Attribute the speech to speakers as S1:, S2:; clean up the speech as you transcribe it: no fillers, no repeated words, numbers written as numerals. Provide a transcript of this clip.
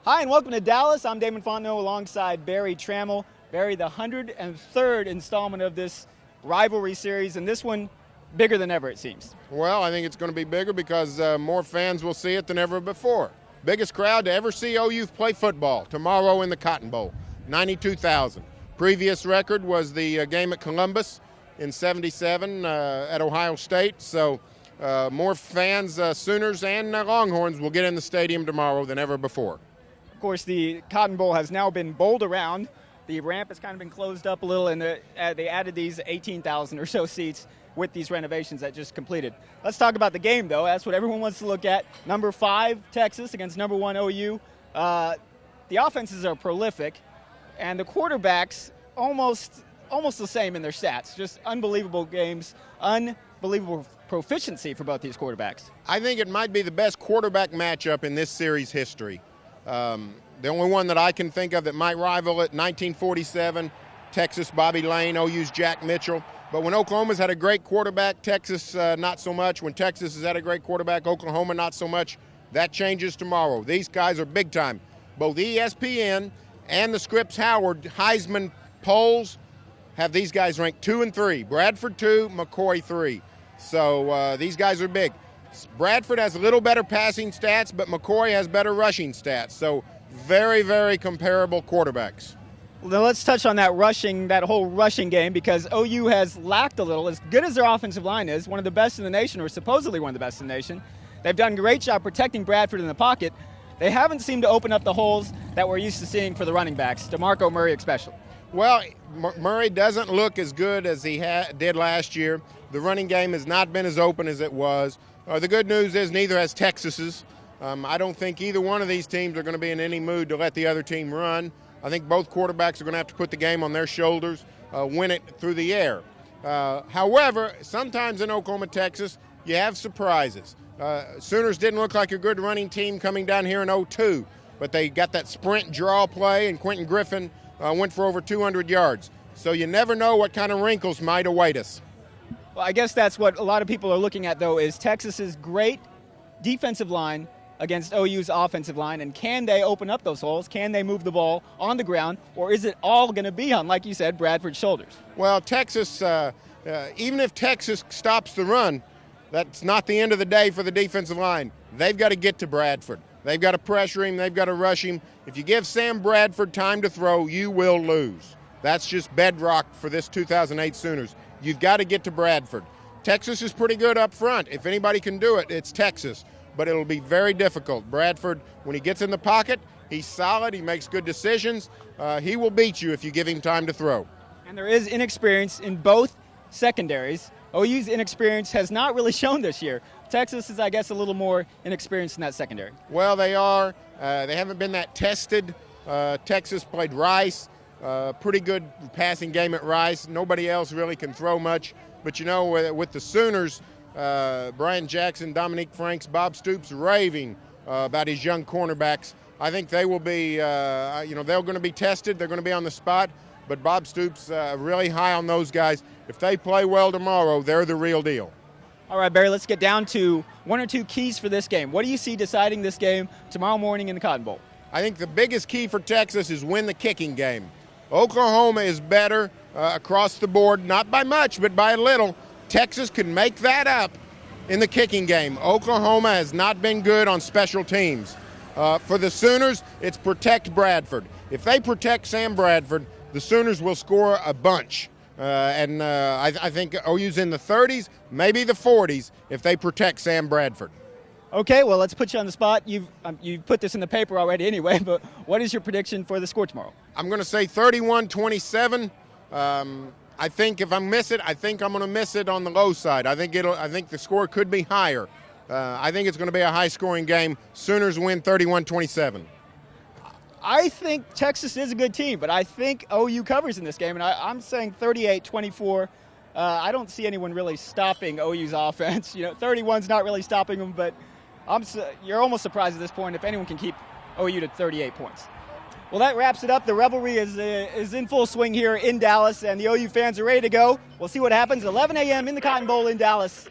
S1: Hi, and welcome to Dallas. I'm Damon Fontenot alongside Barry Tramel. Barry, the 103rd installment of this rivalry series, and this one bigger than ever, it seems.
S2: Well, I think it's going to be bigger because more fans will see it than ever before. Biggest crowd to ever see OU play football tomorrow in the Cotton Bowl, 92,000. Previous record was the game at Columbus in '77 at Ohio State. So more fans, Sooners and Longhorns, will get in the stadium tomorrow than ever before.
S1: Of course, the Cotton Bowl has now been bowled around. The ramp has kind of been closed up a little, and they added these 18,000 or so seats with these renovations that just completed. Let's talk about the game, though. That's what everyone wants to look at. Number 5, Texas, against number 1, OU. The offenses are prolific, and the quarterbacks almost the same in their stats. Just unbelievable games, unbelievable proficiency for both these quarterbacks.
S2: I think it might be the best quarterback matchup in this series history. The only one that I can think of that might rival it, 1947, Texas, Bobby Lane, OU's Jack Mitchell. But when Oklahoma's had a great quarterback, Texas not so much. When Texas has had a great quarterback, Oklahoma not so much. That changes tomorrow. These guys are big time. Both ESPN and the Scripps Howard Heisman polls have these guys ranked 2 and 3. Bradford 2, McCoy 3. So these guys are big. Bradford has a little better passing stats, but McCoy has better rushing stats. So very, very comparable quarterbacks.
S1: Well, let's touch on that whole rushing game, because OU has lacked a little. As good as their offensive line is, one of the best in the nation, or supposedly one of the best in the nation, they've done a great job protecting Bradford in the pocket. They haven't seemed to open up the holes that we're used to seeing for the running backs, DeMarco Murray especially.
S2: Well, Murray doesn't look as good as he did last year. The running game has not been as open as it was. The good news is neither has Texas's. I don't think either one of these teams are going to be in any mood to let the other team run. I think both quarterbacks are going to have to put the game on their shoulders, win it through the air. However, sometimes in Oklahoma, Texas, you have surprises. Sooners didn't look like a good running team coming down here in 2002, but they got that sprint draw play, and Quentin Griffin went for over 200 yards. So you never know what kind of wrinkles might await us.
S1: Well, I guess that's what a lot of people are looking at, though, is Texas's great defensive line against OU's offensive line, and can they open up those holes? Can they move the ball on the ground, or is it all going to be on, like you said, Bradford's shoulders?
S2: Well, Texas, even if Texas stops the run, that's not the end of the day for the defensive line. They've got to get to Bradford. They've got to pressure him. They've got to rush him. If you give Sam Bradford time to throw, you will lose. That's just bedrock for this 2008 Sooners. You've got to get to Bradford. Texas is pretty good up front. If anybody can do it, it's Texas. But it'll be very difficult. Bradford, when he gets in the pocket, he's solid. He makes good decisions. He will beat you if you give him time to throw.
S1: And there is inexperience in both secondaries. OU's inexperience has not really shown this year. Texas is, I guess, a little more inexperienced in that secondary.
S2: Well, they are. They haven't been that tested. Texas played Rice. Pretty good passing game at Rice. Nobody else really can throw much. But, you know, with the Sooners, Brian Jackson, Dominique Franks, Bob Stoops raving about his young cornerbacks. I think they will be, they're going to be tested. They're going to be on the spot. But Bob Stoops really high on those guys. If they play well tomorrow, they're the real deal.
S1: All right, Barry, let's get down to one or two keys for this game. What do you see deciding this game tomorrow morning in the Cotton Bowl?
S2: I think the biggest key for Texas is win the kicking game. Oklahoma is better across the board, not by much, but by a little. Texas can make that up in the kicking game. Oklahoma has not been good on special teams. For the Sooners, it's protect Bradford. If they protect Sam Bradford, the Sooners will score a bunch. I think OU's in the 30s, maybe the 40s, if they protect Sam Bradford.
S1: Okay, well, let's put you on the spot. You've put this in the paper already anyway, but what is your prediction for the score tomorrow?
S2: I'm going to say 31-27. I think if I miss it, I think I'm going to miss it on the low side. I think the score could be higher. I think it's going to be a high-scoring game. Sooners win 31-27.
S1: I think Texas is a good team, but I think OU covers in this game, and I'm saying 38-24. I don't see anyone really stopping OU's offense. 31's not really stopping them, but you're almost surprised at this point if anyone can keep OU to 38 points. Well, that wraps it up. The revelry is in full swing here in Dallas, and the OU fans are ready to go. We'll see what happens. 11 a.m. in the Cotton Bowl in Dallas.